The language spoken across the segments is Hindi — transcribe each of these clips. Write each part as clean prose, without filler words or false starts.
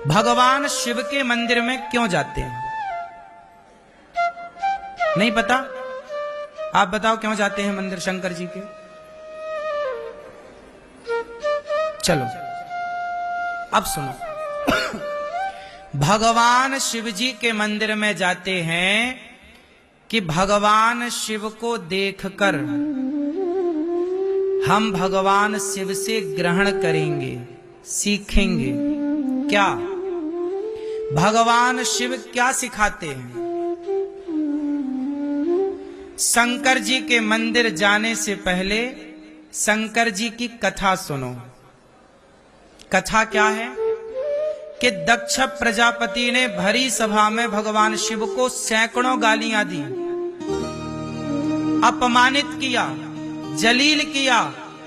भगवान शिव के मंदिर में क्यों जाते हैं? नहीं पता? आप बताओ क्यों जाते हैं मंदिर शंकर जी के? चलो अब सुनो। भगवान शिव जी के मंदिर में जाते हैं कि भगवान शिव को देखकर हम भगवान शिव से ग्रहण करेंगे, सीखेंगे। क्या भगवान शिव क्या सिखाते हैं? शंकर जी के मंदिर जाने से पहले शंकर जी की कथा सुनो। कथा क्या है कि दक्ष प्रजापति ने भरी सभा में भगवान शिव को सैकड़ों गालियां दी, अपमानित किया, जलील किया,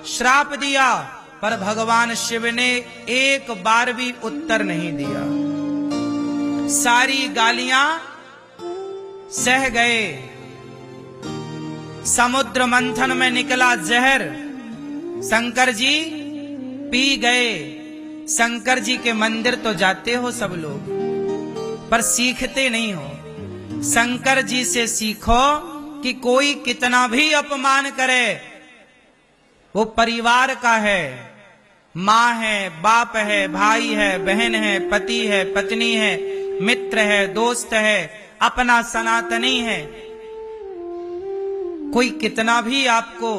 श्राप दिया, पर भगवान शिव ने एक बार भी उत्तर नहीं दिया। सारी गालियां सह गए। समुद्र मंथन में निकला जहर, शंकर जी पी गए। शंकर जी के मंदिर तो जाते हो सब लोग, पर सीखते नहीं हो। शंकर जी से सीखो कि कोई कितना भी अपमान करे, वो परिवार का है, माँ है, बाप है, भाई है, बहन है, पति है, पत्नी है, मित्र है, दोस्त है, अपना सनातनी है। कोई कितना भी आपको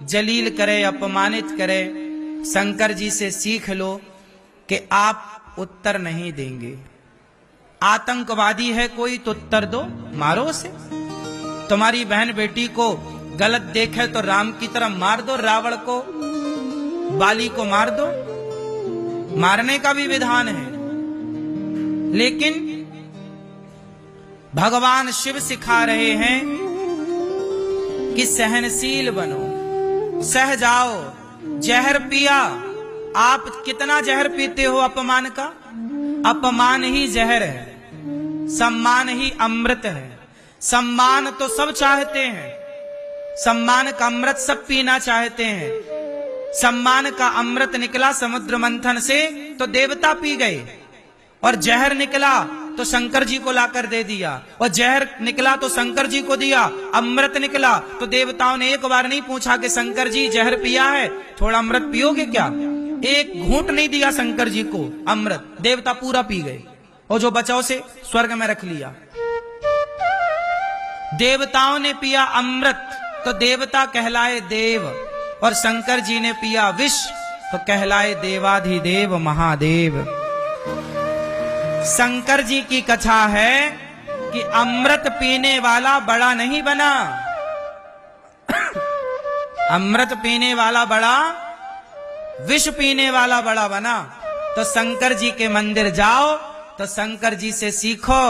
जलील करे, अपमानित करे, शंकर जी से सीख लो कि आप उत्तर नहीं देंगे। आतंकवादी है कोई तो उत्तर दो, मारो उसे। तुम्हारी बहन बेटी को गलत देखे तो राम की तरह मार दो, रावण को, बाली को मार दो। मारने का भी विधान है। लेकिन भगवान शिव सिखा रहे हैं कि सहनशील बनो, सह जाओ। जहर पिया, आप कितना जहर पीते हो अपमान का? अपमान ही जहर है, सम्मान ही अमृत है। सम्मान तो सब चाहते हैं, सम्मान का अमृत सब पीना चाहते हैं। सम्मान का अमृत निकला समुद्र मंथन से तो देवता पी गए, और जहर निकला तो शंकर जी को लाकर दे दिया, और जहर निकला तो शंकर जी को दिया। अमृत निकला तो देवताओं ने एक बार नहीं पूछा कि शंकर जी जहर पिया है, थोड़ा अमृत पियोगे क्या? एक घूंट नहीं दिया शंकर जी को अमृत, देवता पूरा पी गए, और जो बचा उसे स्वर्ग में रख लिया। देवताओं ने पिया अमृत तो देवता कहलाए देव, और शंकर जी ने पिया विष तो कहलाए देवाधिदेव महादेव। शंकर जी की कथा है कि अमृत पीने वाला बड़ा नहीं बना, अमृत पीने वाला बड़ा, विष पीने वाला बड़ा बना। तो शंकर जी के मंदिर जाओ तो शंकर जी से सीखो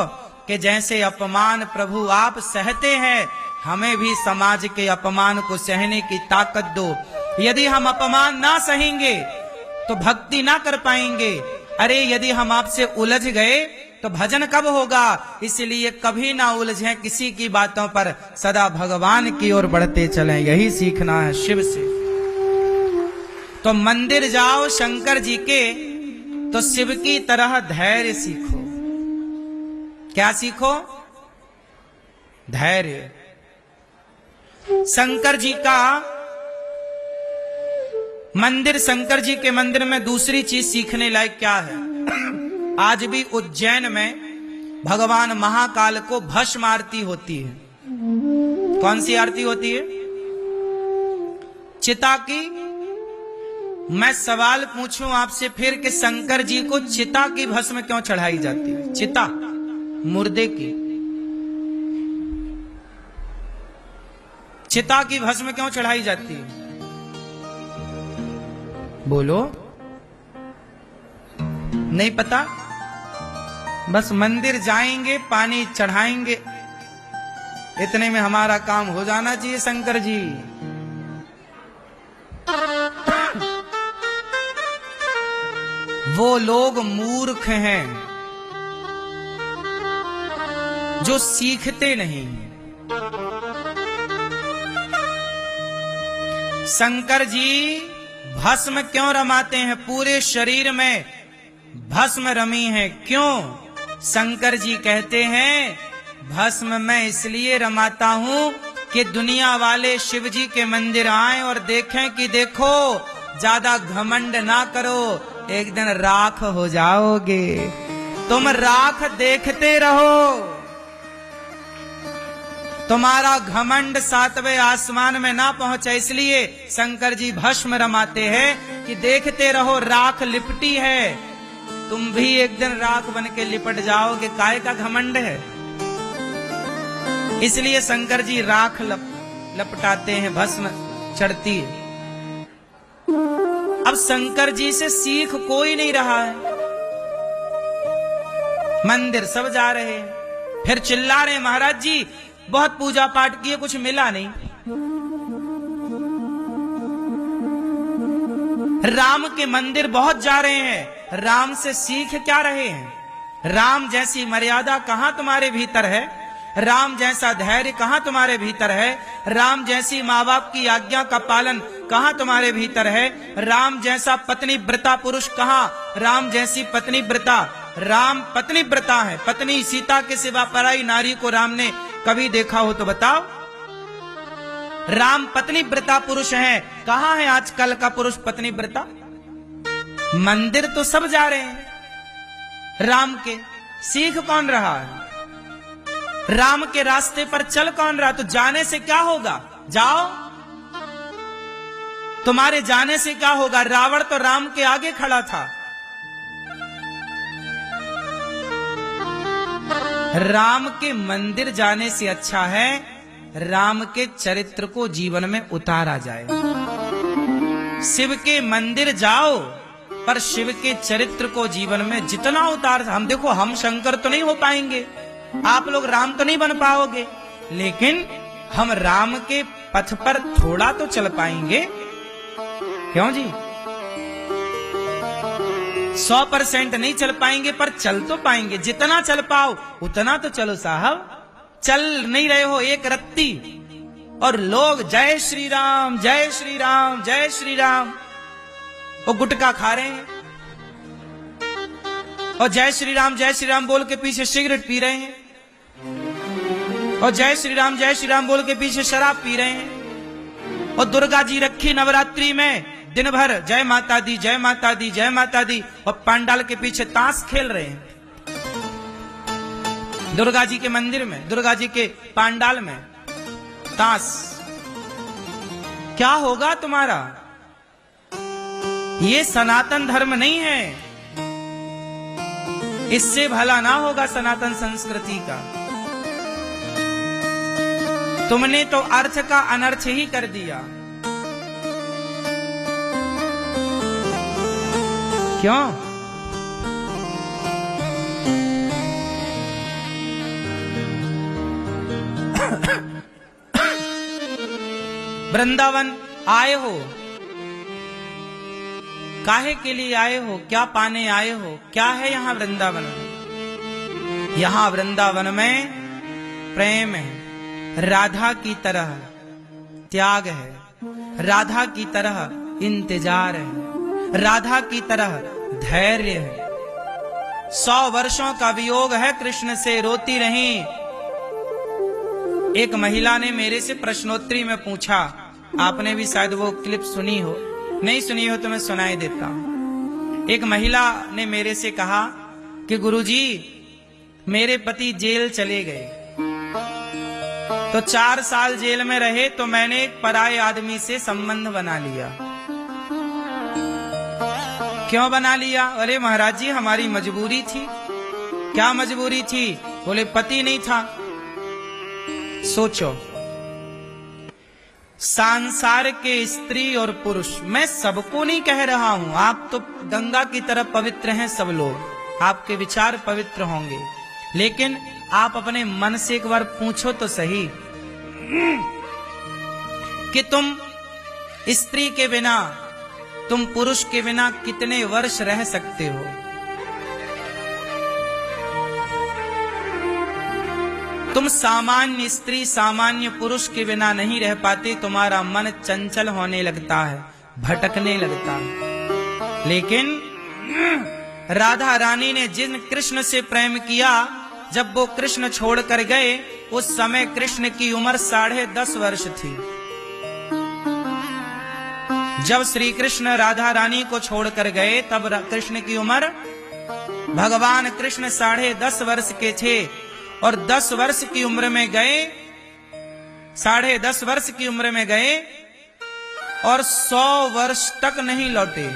कि जैसे अपमान प्रभु आप सहते हैं, हमें भी समाज के अपमान को सहने की ताकत दो। यदि हम अपमान ना सहेंगे तो भक्ति ना कर पाएंगे। अरे यदि हम आपसे उलझ गए तो भजन कब होगा? इसलिए कभी ना उलझें किसी की बातों पर, सदा भगवान की ओर बढ़ते चलें। यही सीखना है शिव से। तो मंदिर जाओ शंकर जी के तो शिव की तरह धैर्य सीखो। क्या सीखो? धैर्य। शंकर जी का मंदिर, शंकर जी के मंदिर में दूसरी चीज सीखने लायक क्या है? आज भी उज्जैन में भगवान महाकाल को भस्म आरती होती है। कौन सी आरती होती है? चिता की। मैं सवाल पूछूं आपसे फिर कि शंकर जी को चिता की भस्म क्यों चढ़ाई जाती है? चिता मुर्दे की, चिता की भस्म क्यों चढ़ाई जाती है? बोलो, नहीं पता? बस मंदिर जाएंगे, पानी चढ़ाएंगे, इतने में हमारा काम हो जाना चाहिए। शंकर जी वो लोग मूर्ख हैं जो सीखते नहीं। शंकर जी भस्म क्यों रमाते हैं? पूरे शरीर में भस्म रमी है। क्यों? शंकर जी कहते हैं भस्म मैं इसलिए रमाता हूं कि दुनिया वाले शिव जी के मंदिर आए और देखें कि देखो ज्यादा घमंड ना करो, एक दिन राख हो जाओगे। तुम राख देखते रहो, तुम्हारा घमंड सातवें आसमान में ना पहुंचे, इसलिए शंकर जी भस्म रमाते हैं कि देखते रहो राख लिपटी है, तुम भी एक दिन राख बन के लिपट जाओगे। काय का घमंड है? इसलिए शंकर जी राख लपटाते हैं, भस्म चढ़ती है। अब शंकर जी से सीख कोई नहीं रहा है, मंदिर सब जा रहे हैं, फिर चिल्ला रहे महाराज जी बहुत पूजा पाठ किए कुछ मिला नहीं। राम के मंदिर बहुत जा रहे हैं, राम से सीख क्या रहे हैं? राम जैसी मर्यादा कहां तुम्हारे भीतर है? राम जैसा धैर्य कहां तुम्हारे भीतर है? राम जैसी माँ बाप की आज्ञा का पालन कहां तुम्हारे भीतर है? राम जैसा पत्नी व्रता पुरुष कहां? राम जैसी पत्नी व्रता, राम पत्नी व्रता है, पत्नी सीता के सिवा पराई नारी को राम ने कभी देखा हो तो बताओ? राम पत्नी व्रता पुरुष है, कहां है आजकल का पुरुष पत्नी व्रता? मंदिर तो सब जा रहे हैं राम के, सीख कौन रहा है? राम के रास्ते पर चल कौन रहा? तो जाने से क्या होगा? जाओ, तुम्हारे जाने से क्या होगा? रावण तो राम के आगे खड़ा था। राम के मंदिर जाने से अच्छा है राम के चरित्र को जीवन में उतारा जाए। शिव के मंदिर जाओ पर शिव के चरित्र को जीवन में जितना उतार, हम देखो हम शंकर तो नहीं हो पाएंगे, आप लोग राम तो नहीं बन पाओगे, लेकिन हम राम के पथ पर थोड़ा तो चल पाएंगे। क्यों जी? 100% नहीं चल पाएंगे पर चल तो पाएंगे, जितना चल पाओ उतना तो चलो साहब। चल नहीं रहे हो एक रत्ती और लोग जय श्री राम जय श्री राम जय श्री राम, वो गुटखा खा रहे हैं और जय श्री राम बोल के पीछे सिगरेट पी रहे हैं और जय श्री राम बोल के पीछे शराब पी रहे हैं। और दुर्गा जी रखी नवरात्रि में दिन भर जय माता दी जय माता दी जय माता दी और पंडाल के पीछे ताश खेल रहे हैं। दुर्गा जी के मंदिर में, दुर्गा जी के पंडाल में ताश। क्या होगा तुम्हारा? ये सनातन धर्म नहीं है, इससे भला ना होगा सनातन संस्कृति का। तुमने तो अर्थ का अनर्थ ही कर दिया। क्यों? वृंदावन आए हो, काहे के लिए आए हो? क्या पाने आए हो? क्या है यहाँ वृंदावन में? यहाँ वृंदावन में प्रेम है, राधा की तरह त्याग है, राधा की तरह इंतजार है, राधा की तरह धैर्य है। 100 वर्षों का वियोग है कृष्ण से, रोती रही। एक महिला ने मेरे से प्रश्नोत्तरी में पूछा, आपने भी शायद वो क्लिप सुनी हो, नहीं सुनी हो तो मैं सुनाई देता हूं। एक महिला ने मेरे से कहा कि गुरुजी मेरे पति जेल चले गए, तो 4 साल जेल में रहे तो मैंने एक पराये आदमी से संबंध बना लिया। क्यों बना लिया? अरे महाराज जी हमारी मजबूरी थी। क्या मजबूरी थी? बोले पति नहीं था। सोचो, संसार के स्त्री और पुरुष, मैं सबको नहीं कह रहा हूं, आप तो गंगा की तरह पवित्र हैं सब लोग, आपके विचार पवित्र होंगे, लेकिन आप अपने मन से एक बार पूछो तो सही कि तुम स्त्री के बिना, तुम पुरुष के बिना कितने वर्ष रह सकते हो? तुम सामान्य स्त्री सामान्य पुरुष के बिना नहीं रह पाते, तुम्हारा मन चंचल होने लगता है, भटकने लगता है। लेकिन राधा रानी ने जिन कृष्ण से प्रेम किया, जब वो कृष्ण छोड़कर गए, उस समय कृष्ण की उम्र 10.5 वर्ष थी। जब श्री कृष्ण राधा रानी को छोड़कर गए, तब कृष्ण की उम्र, भगवान कृष्ण 10.5 वर्ष के थे और 10 वर्ष की उम्र में गए, 10.5 वर्ष की उम्र में गए और 100 वर्ष तक नहीं लौटे।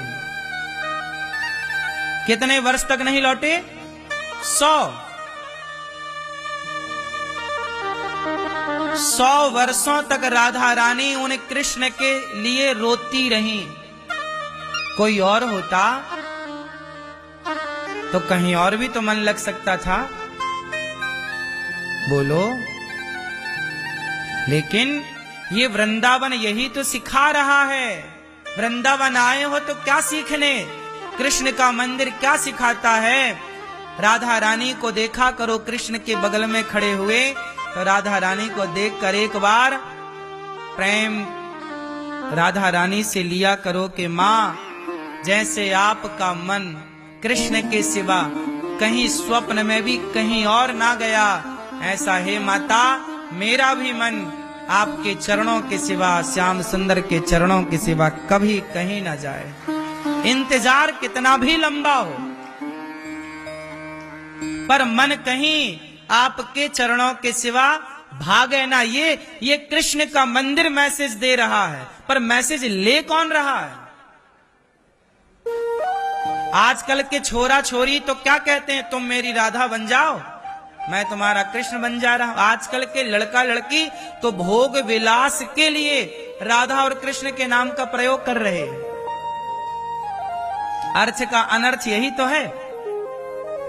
कितने वर्ष तक नहीं लौटे? 100 वर्षों तक राधा रानी उन कृष्ण के लिए रोती रही। कोई और होता तो कहीं और भी तो मन लग सकता था, बोलो। लेकिन ये वृंदावन यही तो सिखा रहा है। वृंदावन आए हो तो क्या सीखने? कृष्ण का मंदिर क्या सिखाता है? राधा रानी को देखा करो कृष्ण के बगल में खड़े हुए, तो राधा रानी को देखकर एक बार प्रेम राधा रानी से लिया करो कि माँ, जैसे आपका मन कृष्ण के सिवा कहीं स्वप्न में भी कहीं और ना गया, ऐसा हे माता मेरा भी मन आपके चरणों के सिवा, श्याम सुंदर के चरणों के सिवा कभी कहीं ना जाए। इंतजार कितना भी लंबा हो, पर मन कहीं आपके चरणों के सिवा भागे ना। ये कृष्ण का मंदिर मैसेज दे रहा है, पर मैसेज ले कौन रहा है? आजकल के छोरा छोरी तो क्या कहते हैं, तुम मेरी राधा बन जाओ, मैं तुम्हारा कृष्ण बन जा रहा हूं। आजकल के लड़का लड़की तो भोग विलास के लिए राधा और कृष्ण के नाम का प्रयोग कर रहे हैं। अर्थ का अनर्थ यही तो है।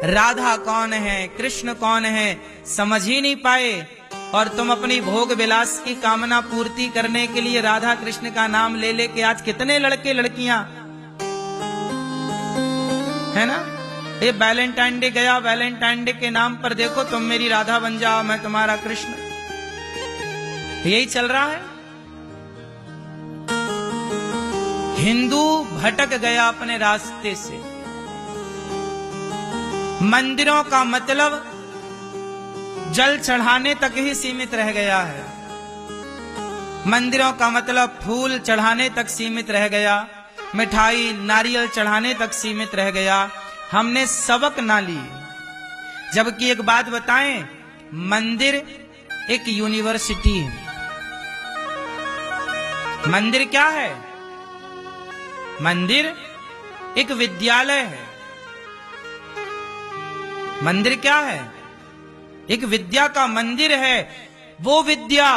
राधा कौन है, कृष्ण कौन है, समझ ही नहीं पाए, और तुम अपनी भोग विलास की कामना पूर्ति करने के लिए राधा कृष्ण का नाम ले लेके आज कितने लड़के लड़कियां, है ना? ये वैलेंटाइन डे गया, वैलेंटाइन डे के नाम पर देखो तुम मेरी राधा बन जाओ, मैं तुम्हारा कृष्ण, यही चल रहा है। हिंदू भटक गया अपने रास्ते से। मंदिरों का मतलब जल चढ़ाने तक ही सीमित रह गया है। मंदिरों का मतलब फूल चढ़ाने तक सीमित रह गया, मिठाई नारियल चढ़ाने तक सीमित रह गया। हमने सबक ना ली। जबकि एक बात बताएं, मंदिर एक यूनिवर्सिटी है। मंदिर क्या है? मंदिर एक विद्यालय है। मंदिर क्या है? एक विद्या का मंदिर है। वो विद्या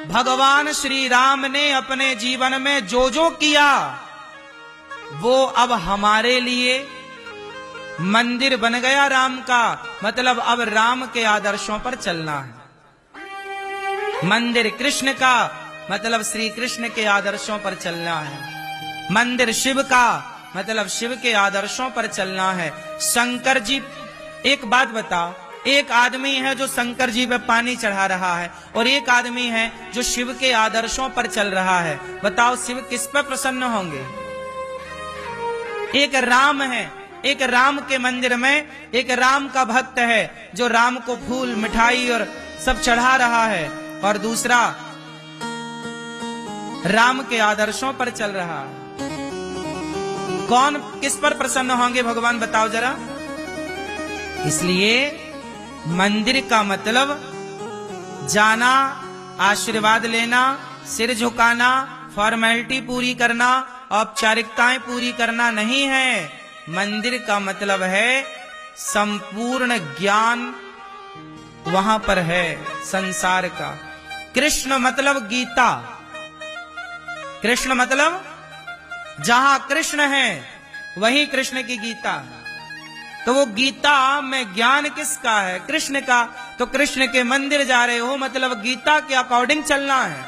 भगवान श्री राम ने अपने जीवन में जो जो किया, वो अब हमारे लिए मंदिर बन गया राम का। मतलब अब राम के आदर्शों पर चलना है। मंदिर कृष्ण का मतलब श्री कृष्ण के आदर्शों पर चलना है। मंदिर शिव का मतलब शिव के आदर्शों पर चलना है। शंकर जी, एक बात बताओ, एक आदमी है जो शंकर जी पे पानी चढ़ा रहा है और एक आदमी है जो शिव के आदर्शों पर चल रहा है। बताओ शिव किस पर प्रसन्न होंगे? एक राम है, एक राम के मंदिर में एक राम का भक्त है जो राम को फूल मिठाई और सब चढ़ा रहा है, और दूसरा राम के आदर्शों पर चल रहा है। कौन किस पर प्रसन्न होंगे भगवान बताओ जरा? इसलिए मंदिर का मतलब जाना, आशीर्वाद लेना, सिर झुकाना, फॉर्मेलिटी पूरी करना, औपचारिकताएं पूरी करना नहीं है। मंदिर का मतलब है संपूर्ण ज्ञान वहां पर है संसार का। कृष्ण मतलब गीता। कृष्ण मतलब जहां कृष्ण है वही कृष्ण की गीता है। तो वो गीता में ज्ञान किसका है? कृष्ण का। तो कृष्ण के मंदिर जा रहे हो मतलब गीता के अकॉर्डिंग चलना है।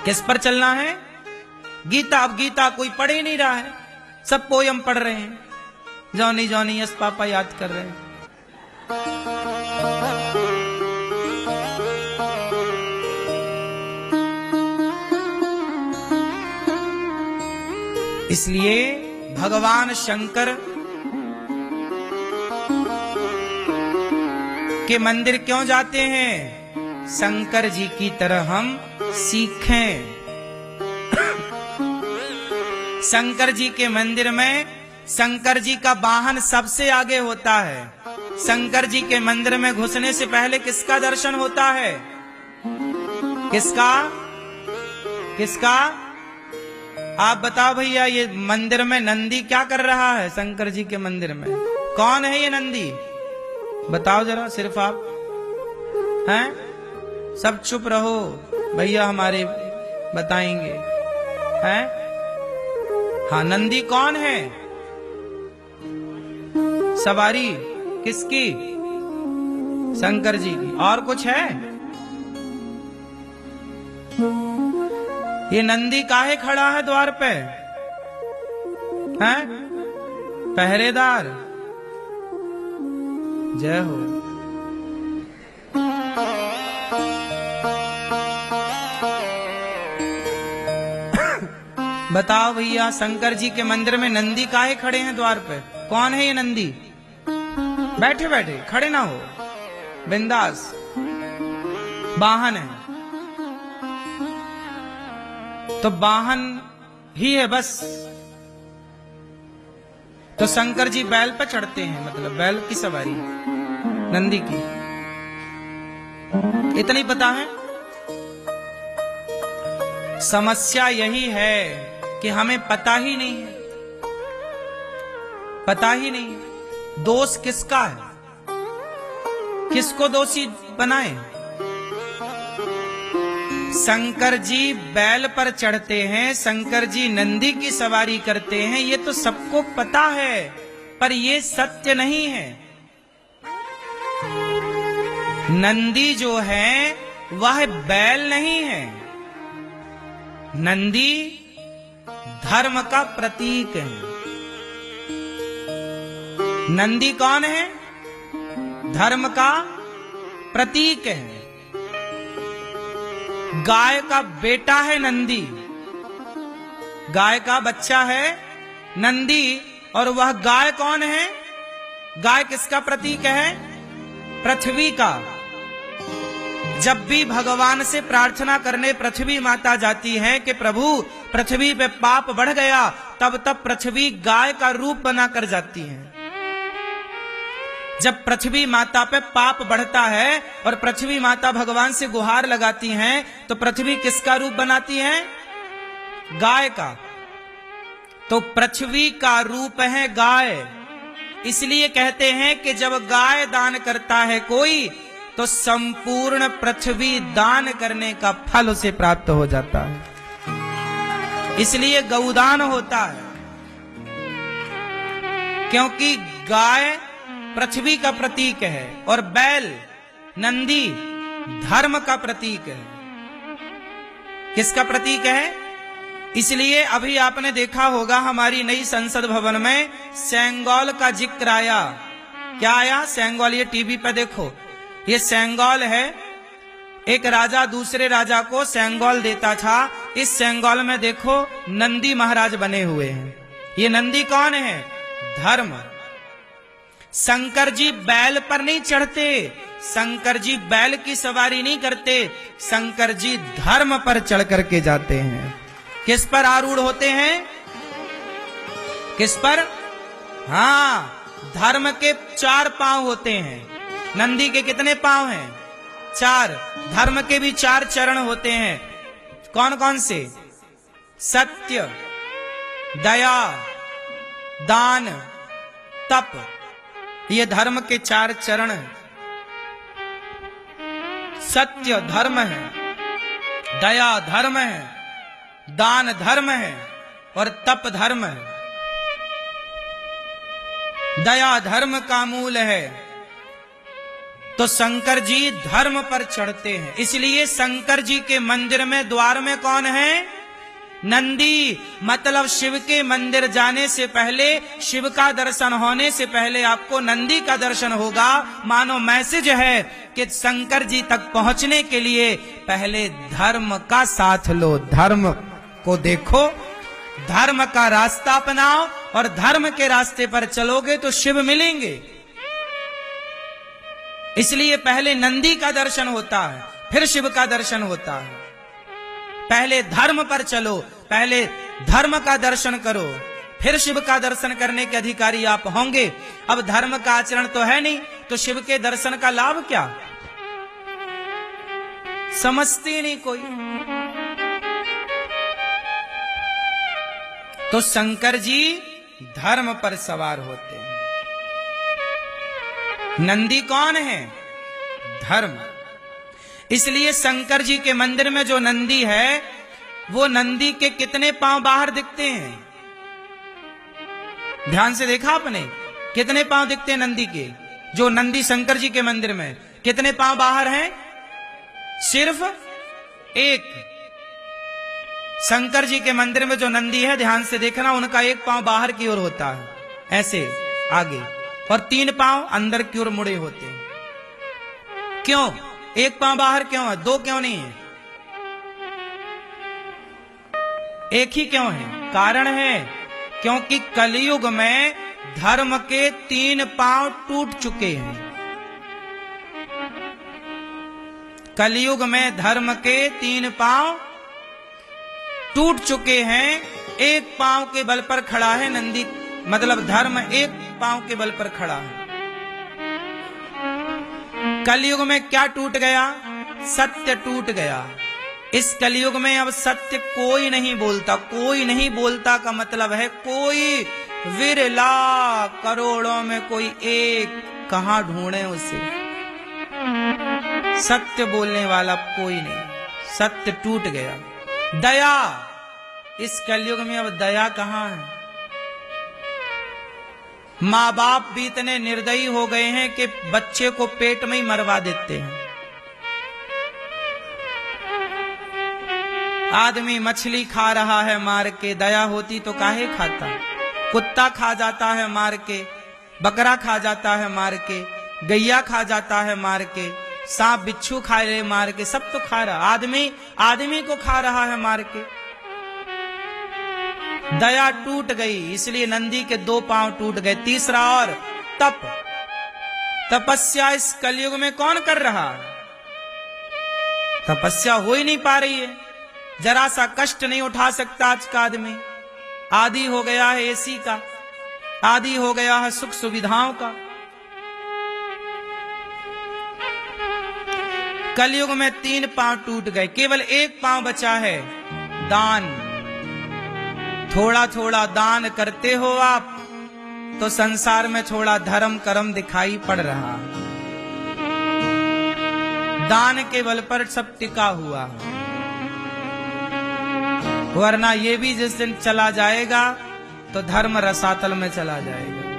किस पर चलना है? गीता। अब गीता कोई पढ़ ही नहीं रहा है, सब पोयम पढ़ रहे हैं, जॉनी जॉनी यस पापा याद कर रहे हैं। इसलिए भगवान शंकर के मंदिर क्यों जाते हैं? शंकर जी की तरह हम सीखें। शंकर जी के मंदिर में शंकर जी का वाहन सबसे आगे होता है। शंकर जी के मंदिर में घुसने से पहले किसका दर्शन होता है? किसका? किसका? आप बताओ भैया, ये मंदिर में नंदी क्या कर रहा है? शंकर जी के मंदिर में कौन है ये नंदी? बताओ जरा, सिर्फ आप हैं? सब चुप रहो भैया, हमारे बताएंगे हैं? हाँ, नंदी कौन है? सवारी किसकी? शंकर जी की। और कुछ है? ये नंदी काहे खड़ा है द्वार पे? हैं? पहरेदार। जय हो। बताओ भैया, शंकर जी के मंदिर में नंदी काहे खड़े हैं द्वार पे? कौन है ये नंदी? बैठे बैठे, खड़े ना हो, बिंदास। वाहन है तो वाहन ही है बस। तो शंकर जी बैल पर चढ़ते हैं, मतलब बैल की सवारी, नंदी की। इतना ही पता है। समस्या यही है कि हमें पता ही नहीं है, पता ही नहीं है। दोष किसका है? किसको दोषी बनाए? शंकर जी बैल पर चढ़ते हैं, शंकर जी नंदी की सवारी करते हैं, ये तो सबको पता है, पर ये सत्य नहीं है। नंदी जो है वह बैल नहीं है। नंदी धर्म का प्रतीक है। नंदी कौन है? धर्म का प्रतीक है। गाय का बेटा है नंदी, गाय का बच्चा है नंदी। और वह गाय कौन है? गाय किसका प्रतीक है? पृथ्वी का। जब भी भगवान से प्रार्थना करने पृथ्वी माता जाती है कि प्रभु पृथ्वी पे पाप बढ़ गया, तब तब पृथ्वी गाय का रूप बनाकर जाती है। जब पृथ्वी माता पे पाप बढ़ता है और पृथ्वी माता भगवान से गुहार लगाती हैं, तो पृथ्वी किसका रूप बनाती है? गाय का। तो पृथ्वी का रूप है गाय। इसलिए कहते हैं कि जब गाय दान करता है कोई, तो संपूर्ण पृथ्वी दान करने का फल उसे प्राप्त हो जाता है। इसलिए गौदान होता है, क्योंकि गाय पृथ्वी का प्रतीक है और बैल नंदी धर्म का प्रतीक है। किसका प्रतीक है? इसलिए अभी आपने देखा होगा हमारी नई संसद भवन में सेंगोल का जिक्र आया। क्या आया? सेंगोल। ये टीवी पे देखो, ये सेंगोल है। एक राजा दूसरे राजा को सेंगोल देता था। इस सेंगोल में देखो नंदी महाराज बने हुए हैं। ये नंदी कौन है? धर्म। शंकर जी बैल पर नहीं चढ़ते, शंकर जी बैल की सवारी नहीं करते, शंकर जी धर्म पर चढ़ करके जाते हैं। किस पर आरूढ़ होते हैं? किस पर? हाँ, धर्म के 4 पांव होते हैं। नंदी के कितने पांव हैं? 4। धर्म के भी 4 चरण होते हैं। कौन कौन से? सत्य, दया, दान, तप। ये धर्म के 4 चरण हैं। सत्य धर्म है, दया धर्म है, दान धर्म है और तप धर्म है। दया धर्म का मूल है। तो शंकर जी धर्म पर चढ़ते हैं। इसलिए शंकर जी के मंदिर में द्वार में कौन है? नंदी। मतलब शिव के मंदिर जाने से पहले, शिव का दर्शन होने से पहले आपको नंदी का दर्शन होगा। मानो मैसेज है कि शंकर जी तक पहुंचने के लिए पहले धर्म का साथ लो, धर्म को देखो, धर्म का रास्ता अपनाओ, और धर्म के रास्ते पर चलोगे तो शिव मिलेंगे। इसलिए पहले नंदी का दर्शन होता है, फिर शिव का दर्शन होता है। पहले धर्म पर चलो, पहले धर्म का दर्शन करो, फिर शिव का दर्शन करने के अधिकारी आप होंगे। अब धर्म का आचरण तो है नहीं, तो शिव के दर्शन का लाभ क्या? समझते नहीं कोई। तो शंकर जी धर्म पर सवार होते हैं। नंदी कौन है? धर्म। इसलिए शंकर जी के मंदिर में जो नंदी है, वो नंदी के कितने पांव बाहर दिखते हैं? ध्यान से देखा आपने? कितने पांव दिखते हैं नंदी के? जो नंदी शंकर जी के मंदिर में, कितने पांव बाहर हैं? सिर्फ एक। शंकर जी के मंदिर में जो नंदी है, ध्यान से देखना, उनका एक पांव बाहर की ओर होता है, ऐसे आगे, और 3 पांव अंदर की ओर मुड़े होते हैं। क्यों? एक पांव बाहर क्यों है? 2 क्यों नहीं है? एक ही क्यों है? कारण है क्योंकि कलयुग में धर्म के 3 पांव टूट चुके हैं। कलयुग में धर्म के 3 पांव टूट चुके हैं। एक पांव के बल पर खड़ा है नंदी, मतलब धर्म एक पांव के बल पर खड़ा है। कलयुग में क्या टूट गया? सत्य टूट गया। इस कलयुग में अब सत्य कोई नहीं बोलता। कोई नहीं बोलता का मतलब है कोई विरला, करोड़ों में कोई एक, कहां ढूंढे उसे? सत्य बोलने वाला कोई नहीं। सत्य टूट गया। दया, इस कलयुग में अब दया कहां है? माँ बाप भी इतने निर्दयी हो गए हैं कि बच्चे को पेट में ही मरवा देते हैं। आदमी मछली खा रहा है मार के, दया होती तो काहे खाता? कुत्ता खा जाता है मार के, बकरा खा जाता है मार के, गैया खा जाता है मार के, सांप बिच्छू खा रहे मार के, सब तो खा रहा। आदमी को खा रहा है मार के। दया टूट गई, इसलिए नंदी के 2 पांव टूट गए। तीसरा और तपस्या इस कलयुग में कौन कर रहा है? तपस्या हो ही नहीं पा रही है। जरा सा कष्ट नहीं उठा सकता आज का आदमी। आदी हो गया है एसी का, आदी हो गया है सुख सुविधाओं का। कलयुग में 3 पांव टूट गए, केवल एक पांव बचा है, दान। थोड़ा थोड़ा दान करते हो आप तो संसार में थोड़ा धर्म कर्म दिखाई पड़ रहा। दान के बल पर सब टिका हुआ, वरना ये भी जिस दिन चला जाएगा तो धर्म रसातल में चला जाएगा।